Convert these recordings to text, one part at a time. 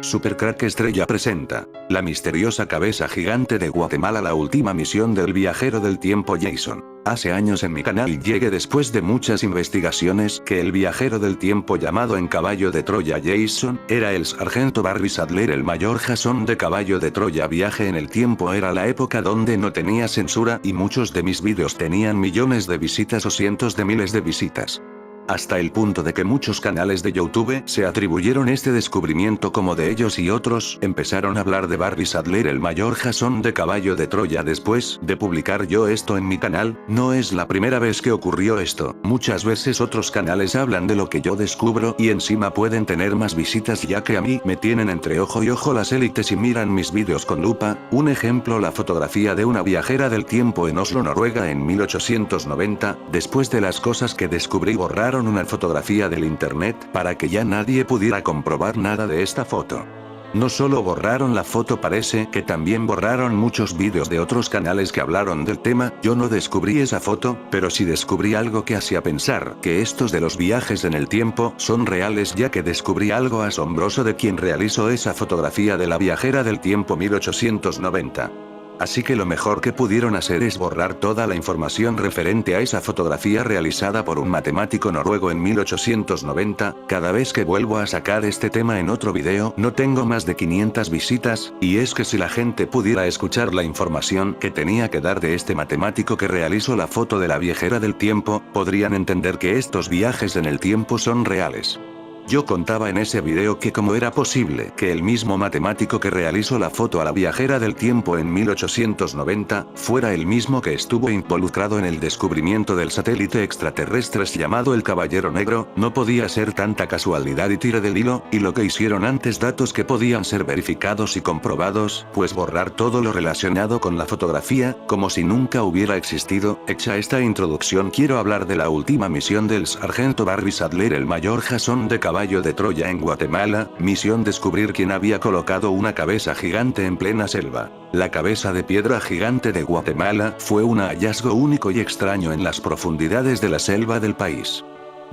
Supercrack Estrella presenta la misteriosa cabeza gigante de Guatemala, la última misión del viajero del tiempo Jason. Hace años en mi canal llegué después de muchas investigaciones que el viajero del tiempo llamado en caballo de Troya Jason era el sargento Barry Sadler, el mayor Jason de caballo de Troya. Viaje en el tiempo era la época donde no tenía censura y muchos de mis vídeos tenían millones de visitas o cientos de miles de visitas. Hasta el punto de que muchos canales de YouTube se atribuyeron este descubrimiento como de ellos y otros empezaron a hablar de Barry Sadler, el mayor Jason de caballo de Troya. Después de publicar yo esto en mi canal, no es la primera vez que ocurrió esto. Muchas veces otros canales hablan de lo que yo descubro y encima pueden tener más visitas, ya que a mí me tienen entre ojo y ojo las élites y miran mis vídeos con lupa. Un ejemplo: la fotografía de una viajera del tiempo en Oslo, Noruega en 1890. Después de las cosas que descubrí, borraron una fotografía del internet para que ya nadie pudiera comprobar nada de esta foto. No solo borraron la foto, parece que también borraron muchos vídeos de otros canales que hablaron del tema. Yo no descubrí esa foto, pero sí descubrí algo que hacía pensar que estos de los viajes en el tiempo son reales, ya que descubrí algo asombroso de quien realizó esa fotografía de la viajera del tiempo 1890. Así que lo mejor que pudieron hacer es borrar toda la información referente a esa fotografía realizada por un matemático noruego en 1890. Cada vez que vuelvo a sacar este tema en otro video no tengo más de 500 visitas, y es que si la gente pudiera escuchar la información que tenía que dar de este matemático que realizó la foto de la viajera del tiempo, podrían entender que estos viajes en el tiempo son reales. Yo contaba en ese video que cómo era posible que el mismo matemático que realizó la foto a la viajera del tiempo en 1890, fuera el mismo que estuvo involucrado en el descubrimiento del satélite extraterrestre llamado el Caballero Negro. No podía ser tanta casualidad, y tiré del hilo, y lo que hicieron antes, datos que podían ser verificados y comprobados, pues borrar todo lo relacionado con la fotografía, como si nunca hubiera existido. Hecha esta introducción, quiero hablar de la última misión del sargento Barry Sadler, el mayor Jason de caballo de Troya en Guatemala. Misión: descubrir quién había colocado una cabeza gigante en plena selva. La cabeza de piedra gigante de Guatemala fue un hallazgo único y extraño en las profundidades de la selva del país.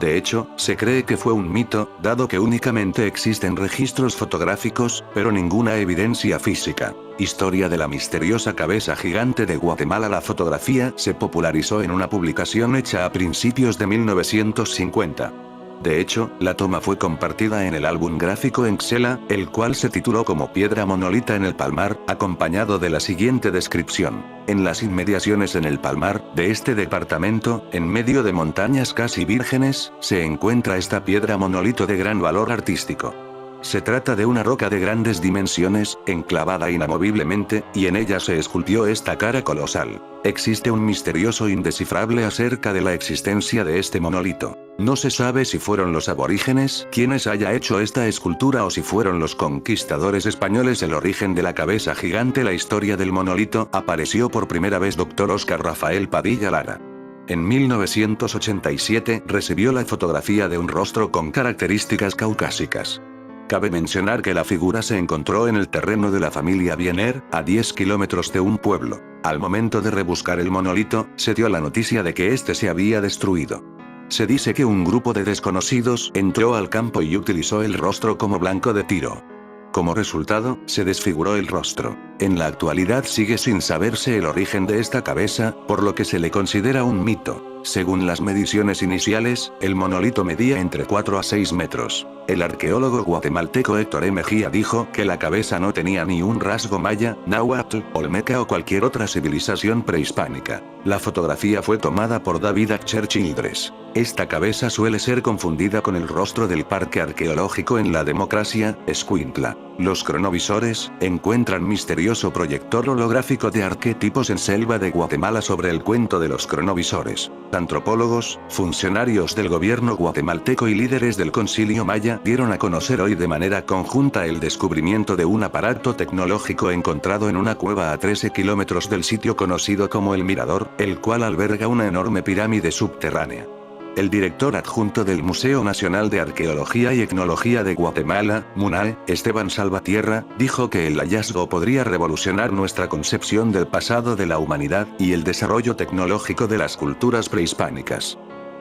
De hecho, se cree que fue un mito, dado que únicamente existen registros fotográficos, pero ninguna evidencia física. Historia de la misteriosa cabeza gigante de Guatemala. La fotografía se popularizó en una publicación hecha a principios de 1950. De hecho, la toma fue compartida en el álbum gráfico en Xela, el cual se tituló como Piedra Monolita en el Palmar, acompañado de la siguiente descripción: en las inmediaciones en el Palmar de este departamento, en medio de montañas casi vírgenes, se encuentra esta piedra monolito de gran valor artístico. Se trata de una roca de grandes dimensiones, enclavada inamoviblemente, y en ella se esculpió esta cara colosal. Existe un misterioso indescifrable acerca de la existencia de este monolito. No se sabe si fueron los aborígenes quienes haya hecho esta escultura o si fueron los conquistadores españoles el origen de la cabeza gigante. La historia del monolito apareció por primera vez Dr. Oscar Rafael Padilla Lara. En 1987 recibió la fotografía de un rostro con características caucásicas. Cabe mencionar que la figura se encontró en el terreno de la familia Biener, a 10 kilómetros de un pueblo. Al momento de rebuscar el monolito, se dio la noticia de que este se había destruido. Se dice que un grupo de desconocidos entró al campo y utilizó el rostro como blanco de tiro. Como resultado, se desfiguró el rostro. En la actualidad sigue sin saberse el origen de esta cabeza, por lo que se le considera un mito. Según las mediciones iniciales, el monolito medía entre 4 a 6 metros. El arqueólogo guatemalteco Héctor E. Mejía dijo que la cabeza no tenía ni un rasgo maya, náhuatl, olmeca o cualquier otra civilización prehispánica. La fotografía fue tomada por David Acher Childress. Esta cabeza suele ser confundida con el rostro del Parque Arqueológico en la Democracia, Escuintla. Los cronovisores encuentran misterioso proyector holográfico de arquetipos en selva de Guatemala. Sobre el cuento de los cronovisores, antropólogos, funcionarios del gobierno guatemalteco y líderes del concilio maya dieron a conocer hoy de manera conjunta el descubrimiento de un aparato tecnológico encontrado en una cueva a 13 kilómetros del sitio conocido como El Mirador, el cual alberga una enorme pirámide subterránea. El director adjunto del Museo Nacional de Arqueología y Etnología de Guatemala, MUNAE, Esteban Salvatierra, dijo que el hallazgo podría revolucionar nuestra concepción del pasado de la humanidad y el desarrollo tecnológico de las culturas prehispánicas.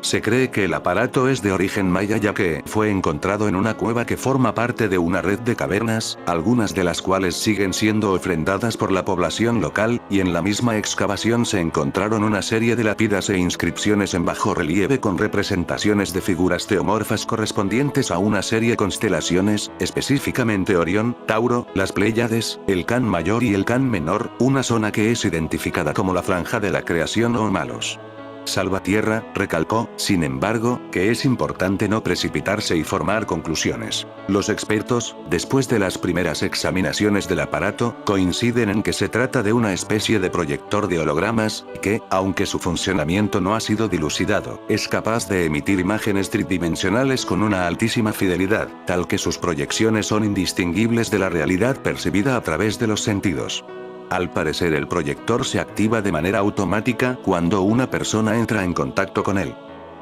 Se cree que el aparato es de origen maya ya que fue encontrado en una cueva que forma parte de una red de cavernas, algunas de las cuales siguen siendo ofrendadas por la población local, y en la misma excavación se encontraron una serie de lápidas e inscripciones en bajo relieve con representaciones de figuras teomorfas correspondientes a una serie de constelaciones, específicamente Orión, Tauro, las Pléyades, el Can Mayor y el Can Menor, una zona que es identificada como la franja de la creación o Malos. Salvatierra, recalcó, sin embargo, que es importante no precipitarse y formar conclusiones. Los expertos, después de las primeras examinaciones del aparato, coinciden en que se trata de una especie de proyector de hologramas, que, aunque su funcionamiento no ha sido dilucidado, es capaz de emitir imágenes tridimensionales con una altísima fidelidad, tal que sus proyecciones son indistinguibles de la realidad percibida a través de los sentidos. Al parecer el proyector se activa de manera automática cuando una persona entra en contacto con él.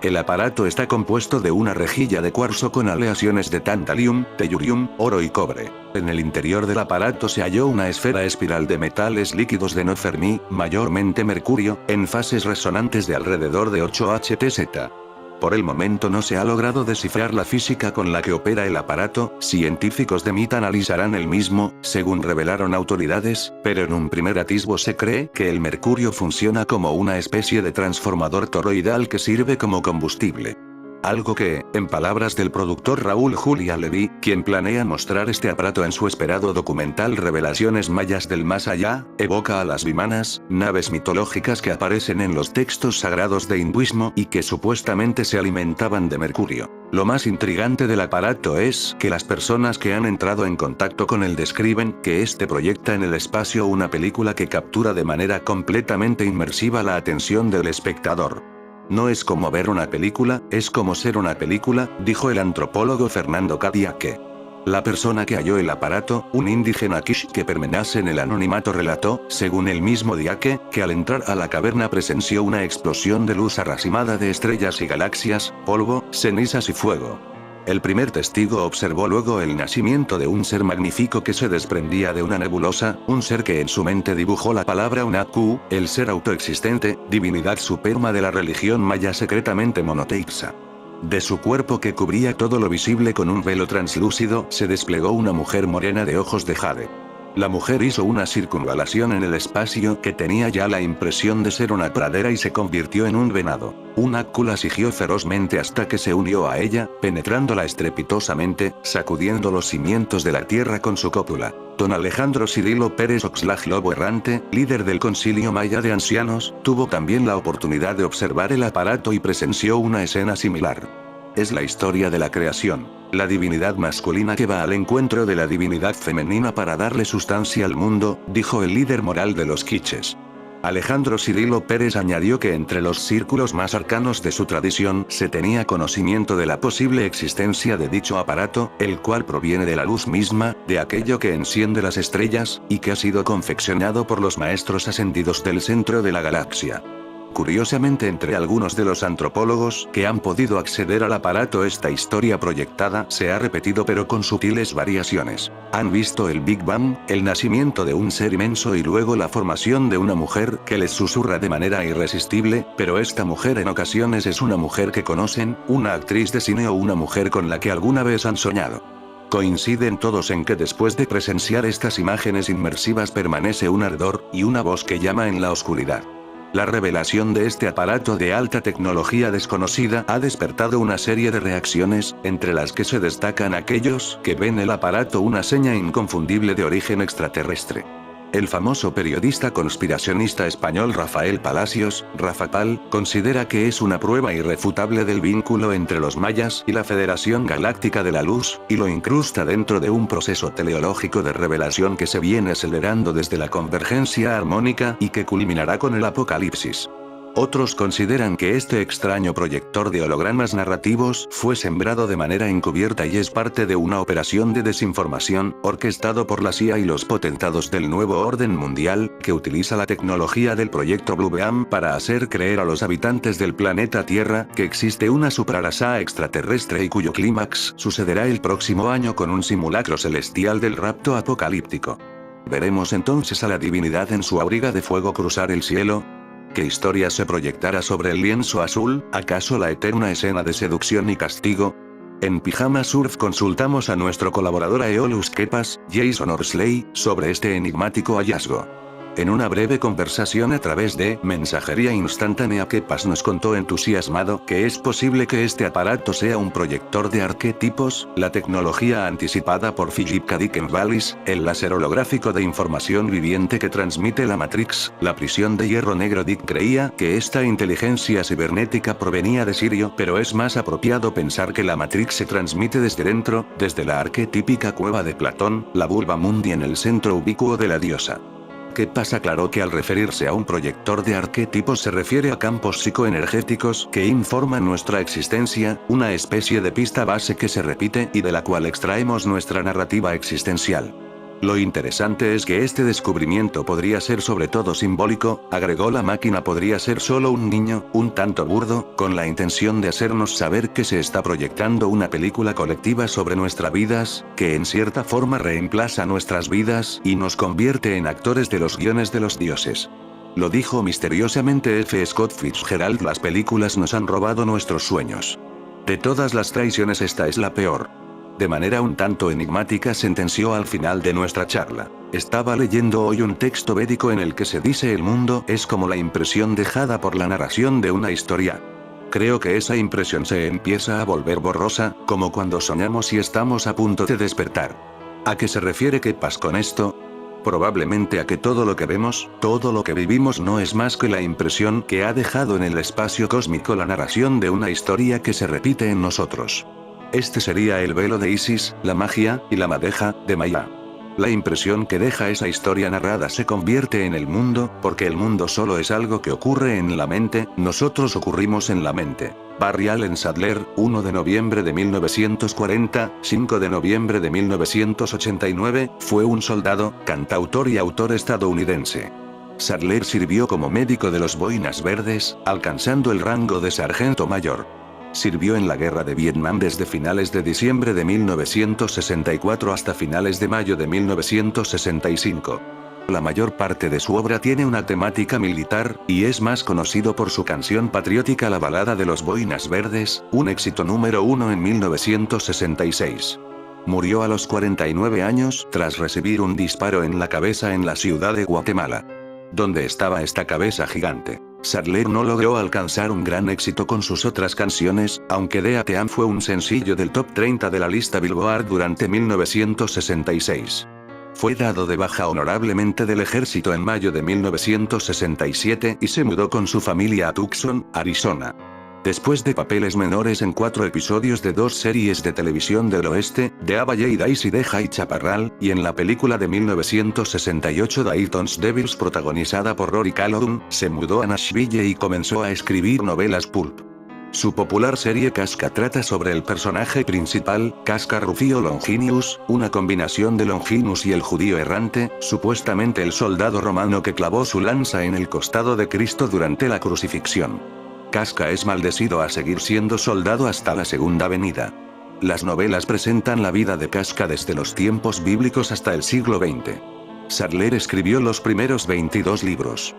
El aparato está compuesto de una rejilla de cuarzo con aleaciones de tantalium, tellurium, oro y cobre. En el interior del aparato se halló una esfera espiral de metales líquidos de no Fermi, mayormente mercurio, en fases resonantes de alrededor de 8 Hz. Por el momento no se ha logrado descifrar la física con la que opera el aparato, científicos de MIT analizarán el mismo, según revelaron autoridades, pero en un primer atisbo se cree que el mercurio funciona como una especie de transformador toroidal que sirve como combustible. Algo que, en palabras del productor Raúl Julia Levy, quien planea mostrar este aparato en su esperado documental Revelaciones Mayas del Más Allá, evoca a las vimanas, naves mitológicas que aparecen en los textos sagrados de hinduismo y que supuestamente se alimentaban de mercurio. Lo más intrigante del aparato es que las personas que han entrado en contacto con él describen que este proyecta en el espacio una película que captura de manera completamente inmersiva la atención del espectador. No es como ver una película, es como ser una película, dijo el antropólogo Fernando Cadiaque. La persona que halló el aparato, un indígena Kish que permanece en el anonimato relató, según el mismo Diaque, que al entrar a la caverna presenció una explosión de luz arrasimada de estrellas y galaxias, polvo, cenizas y fuego. El primer testigo observó luego el nacimiento de un ser magnífico que se desprendía de una nebulosa, un ser que en su mente dibujó la palabra Unaku, el ser autoexistente, divinidad suprema de la religión maya secretamente monoteísta. De su cuerpo que cubría todo lo visible con un velo translúcido, se desplegó una mujer morena de ojos de jade. La mujer hizo una circunvalación en el espacio que tenía ya la impresión de ser una pradera y se convirtió en un venado. Unaku la siguió ferozmente hasta que se unió a ella, penetrándola estrepitosamente, sacudiendo los cimientos de la tierra con su cópula. Don Alejandro Cirilo Pérez Oxlack Lobo Errante, líder del Concilio Maya de Ancianos, tuvo también la oportunidad de observar el aparato y presenció una escena similar. Es la historia de la creación, la divinidad masculina que va al encuentro de la divinidad femenina para darle sustancia al mundo, dijo el líder moral de los quiches. Alejandro Cirilo Pérez añadió que entre los círculos más arcanos de su tradición se tenía conocimiento de la posible existencia de dicho aparato, el cual proviene de la luz misma, de aquello que enciende las estrellas, y que ha sido confeccionado por los maestros ascendidos del centro de la galaxia. Curiosamente, entre algunos de los antropólogos que han podido acceder al aparato, esta historia proyectada se ha repetido pero con sutiles variaciones. Han visto el Big Bang, el nacimiento de un ser inmenso y luego la formación de una mujer que les susurra de manera irresistible, pero esta mujer en ocasiones es una mujer que conocen, una actriz de cine o una mujer con la que alguna vez han soñado. Coinciden todos en que después de presenciar estas imágenes inmersivas permanece un ardor, y una voz que llama en la oscuridad. La revelación de este aparato de alta tecnología desconocida ha despertado una serie de reacciones, entre las que se destacan aquellos que ven el aparato una seña inconfundible de origen extraterrestre. El famoso periodista conspiracionista español Rafael Palacios, Rafapal, considera que es una prueba irrefutable del vínculo entre los mayas y la Federación Galáctica de la Luz, y lo incrusta dentro de un proceso teleológico de revelación que se viene acelerando desde la convergencia armónica y que culminará con el apocalipsis. Otros consideran que este extraño proyector de hologramas narrativos fue sembrado de manera encubierta y es parte de una operación de desinformación, orquestado por la CIA y los potentados del nuevo orden mundial, que utiliza la tecnología del proyecto Blue Beam para hacer creer a los habitantes del planeta Tierra que existe una suprarraza extraterrestre y cuyo clímax sucederá el próximo año con un simulacro celestial del rapto apocalíptico. ¿Veremos entonces a la divinidad en su auriga de fuego cruzar el cielo? ¿Qué historia se proyectará sobre el lienzo azul? ¿Acaso la eterna escena de seducción y castigo? En Pijama Surf consultamos a nuestro colaborador Aeolus Kepas, Jason Orsley, sobre este enigmático hallazgo. En una breve conversación a través de mensajería instantánea, Kepas nos contó entusiasmado que es posible que este aparato sea un proyector de arquetipos, la tecnología anticipada por Philip K. Dick Wallis, el láser holográfico de información viviente que transmite la Matrix, la prisión de hierro negro. Dick creía que esta inteligencia cibernética provenía de Sirio, pero es más apropiado pensar que la Matrix se transmite desde dentro, desde la arquetípica cueva de Platón, la Bulba Mundi en el centro ubicuo de la diosa. Kepas aclaró que al referirse a un proyector de arquetipos se refiere a campos psicoenergéticos que informan nuestra existencia, una especie de pista base que se repite y de la cual extraemos nuestra narrativa existencial. Lo interesante es que este descubrimiento podría ser sobre todo simbólico, agregó. La máquina podría ser solo un niño, un tanto burdo, con la intención de hacernos saber que se está proyectando una película colectiva sobre nuestras vidas, que en cierta forma reemplaza nuestras vidas y nos convierte en actores de los guiones de los dioses. Lo dijo misteriosamente F. Scott Fitzgerald: las películas nos han robado nuestros sueños. De todas las traiciones esta es la peor. De manera un tanto enigmática sentenció al final de nuestra charla: estaba leyendo hoy un texto védico en el que se dice el mundo es como la impresión dejada por la narración de una historia. Creo que esa impresión se empieza a volver borrosa, como cuando soñamos y estamos a punto de despertar. ¿A qué se refiere Kepas con esto? Probablemente a que todo lo que vemos, todo lo que vivimos no es más que la impresión que ha dejado en el espacio cósmico la narración de una historia que se repite en nosotros. Este sería el velo de Isis, la magia, y la madeja, de Maya. La impresión que deja esa historia narrada se convierte en el mundo, porque el mundo solo es algo que ocurre en la mente, nosotros ocurrimos en la mente. Barry Allen Sadler, 1 de noviembre de 1940, 5 de noviembre de 1989, fue un soldado, cantautor y autor estadounidense. Sadler sirvió como médico de los Boinas Verdes, alcanzando el rango de sargento mayor. Sirvió en la guerra de Vietnam desde finales de diciembre de 1964 hasta finales de mayo de 1965. La mayor parte de su obra tiene una temática militar, y es más conocido por su canción patriótica La balada de los Boinas Verdes, un éxito número 1 en 1966. Murió a los 49 años tras recibir un disparo en la cabeza en la ciudad de Guatemala. ¿Dónde estaba esta cabeza gigante? Sadler no logró alcanzar un gran éxito con sus otras canciones, aunque Deateam fue un sencillo del top 30 de la lista Billboard durante 1966. Fue dado de baja honorablemente del ejército en mayo de 1967 y se mudó con su familia a Tucson, Arizona. Después de papeles menores en 4 episodios de 2 series de televisión del oeste, de Ava J. Dice y de Jay Chaparral, y en la película de 1968 Dayton's Devils protagonizada por Rory Calhoun, se mudó a Nashville y comenzó a escribir novelas pulp. Su popular serie Casca trata sobre el personaje principal, Casca Rufio Longinus, una combinación de Longinus y el judío errante, supuestamente el soldado romano que clavó su lanza en el costado de Cristo durante la crucifixión. Casca es maldecido a seguir siendo soldado hasta la segunda venida. Las novelas presentan la vida de Casca desde los tiempos bíblicos hasta el siglo XX. Sadler escribió los primeros 22 libros.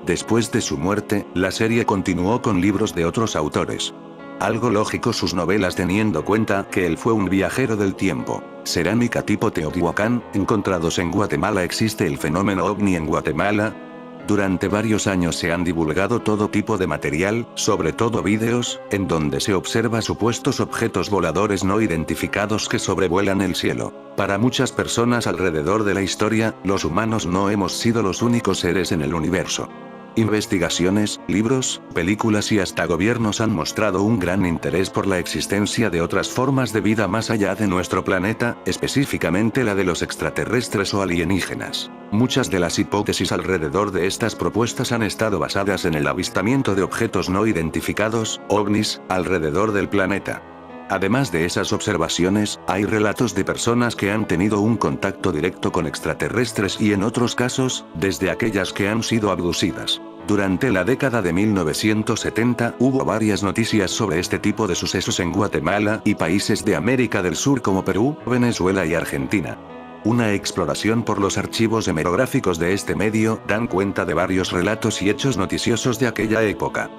Después de su muerte, la serie continuó con libros de otros autores. Algo lógico sus novelas teniendo cuenta que él fue un viajero del tiempo. Cerámica tipo Teotihuacán, encontrados en Guatemala. ¿Existe el fenómeno ovni en Guatemala? Durante varios años se han divulgado todo tipo de material, sobre todo vídeos, en donde se observa supuestos objetos voladores no identificados que sobrevuelan el cielo. Para muchas personas alrededor de la historia, los humanos no hemos sido los únicos seres en el universo. Investigaciones, libros, películas y hasta gobiernos han mostrado un gran interés por la existencia de otras formas de vida más allá de nuestro planeta, específicamente la de los extraterrestres o alienígenas. Muchas de las hipótesis alrededor de estas propuestas han estado basadas en el avistamiento de objetos no identificados, ovnis, alrededor del planeta. Además de esas observaciones, hay relatos de personas que han tenido un contacto directo con extraterrestres y en otros casos, desde aquellas que han sido abducidas. Durante la década de 1970 hubo varias noticias sobre este tipo de sucesos en Guatemala y países de América del Sur como Perú, Venezuela y Argentina. Una exploración por los archivos hemerográficos de este medio dan cuenta de varios relatos y hechos noticiosos de aquella época.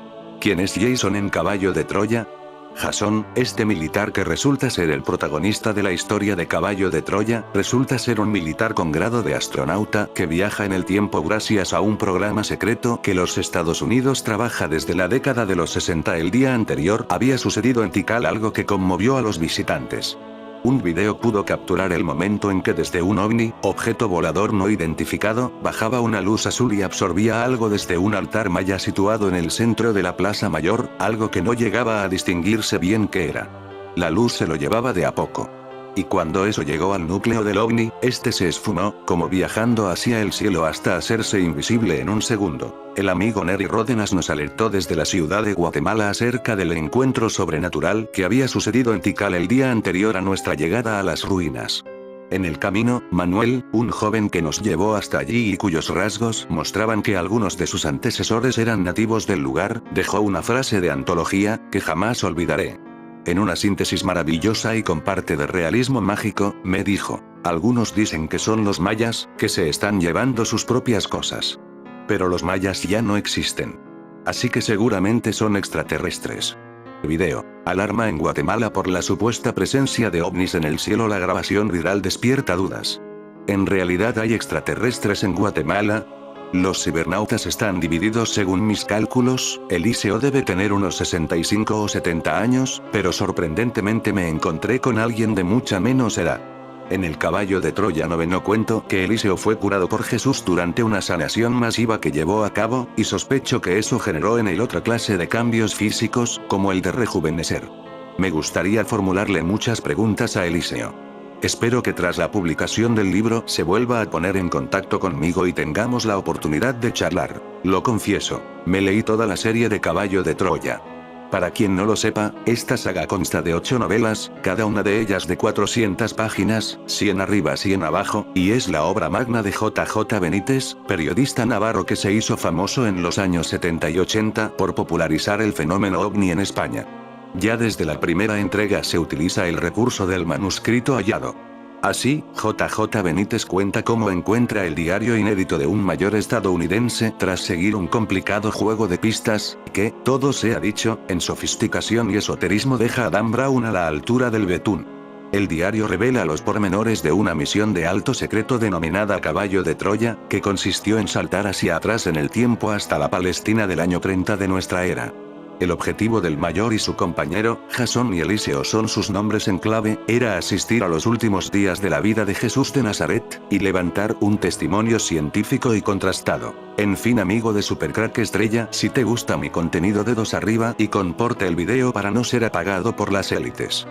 ¿Quién es Jason en Caballo de Troya? Jasón, este militar que resulta ser el protagonista de la historia de Caballo de Troya, resulta ser un militar con grado de astronauta que viaja en el tiempo gracias a un programa secreto que los Estados Unidos trabaja desde la década de los 60. El día anterior había sucedido en Tikal algo que conmovió a los visitantes. Un video pudo capturar el momento en que desde un ovni, objeto volador no identificado, bajaba una luz azul y absorbía algo desde un altar maya situado en el centro de la Plaza Mayor, algo que no llegaba a distinguirse bien qué era. La luz se lo llevaba de a poco. Y cuando eso llegó al núcleo del ovni, este se esfumó, como viajando hacia el cielo hasta hacerse invisible en un segundo. El amigo Neri Ródenas nos alertó desde la ciudad de Guatemala acerca del encuentro sobrenatural que había sucedido en Tikal el día anterior a nuestra llegada a las ruinas. En el camino, Manuel, un joven que nos llevó hasta allí y cuyos rasgos mostraban que algunos de sus antecesores eran nativos del lugar, dejó una frase de antología, que jamás olvidaré. En una síntesis maravillosa y con parte de realismo mágico, me dijo: algunos dicen que son los mayas, que se están llevando sus propias cosas. Pero los mayas ya no existen. Así que seguramente son extraterrestres. Video. Alarma en Guatemala por la supuesta presencia de ovnis en el cielo. La grabación viral despierta dudas. ¿En realidad hay extraterrestres en Guatemala? Los cibernautas están divididos según mis cálculos. Eliseo debe tener unos 65 o 70 años, pero sorprendentemente me encontré con alguien de mucha menos edad. En el Caballo de Troya noveno cuento que Eliseo fue curado por Jesús durante una sanación masiva que llevó a cabo, y sospecho que eso generó en él otra clase de cambios físicos, como el de rejuvenecer. Me gustaría formularle muchas preguntas a Eliseo. Espero que tras la publicación del libro se vuelva a poner en contacto conmigo y tengamos la oportunidad de charlar. Lo confieso, me leí toda la serie de Caballo de Troya. Para quien no lo sepa, esta saga consta de 8 novelas, cada una de ellas de 400 páginas, 100 arriba 100 abajo, y es la obra magna de J.J. Benítez, periodista navarro que se hizo famoso en los años 70 y 80 por popularizar el fenómeno ovni en España. Ya desde la primera entrega se utiliza el recurso del manuscrito hallado. Así, J.J. Benítez cuenta cómo encuentra el diario inédito de un mayor estadounidense tras seguir un complicado juego de pistas, que, todo sea dicho, en sofisticación y esoterismo deja a Dan Brown a la altura del betún. El diario revela los pormenores de una misión de alto secreto denominada Caballo de Troya, que consistió en saltar hacia atrás en el tiempo hasta la Palestina del año 30 de nuestra era. El objetivo del mayor y su compañero, Jasón y Eliseo son sus nombres en clave, era asistir a los últimos días de la vida de Jesús de Nazaret, y levantar un testimonio científico y contrastado. En fin, amigo de Supercrack Estrella, si te gusta mi contenido, dedos arriba y comporta el video para no ser apagado por las élites.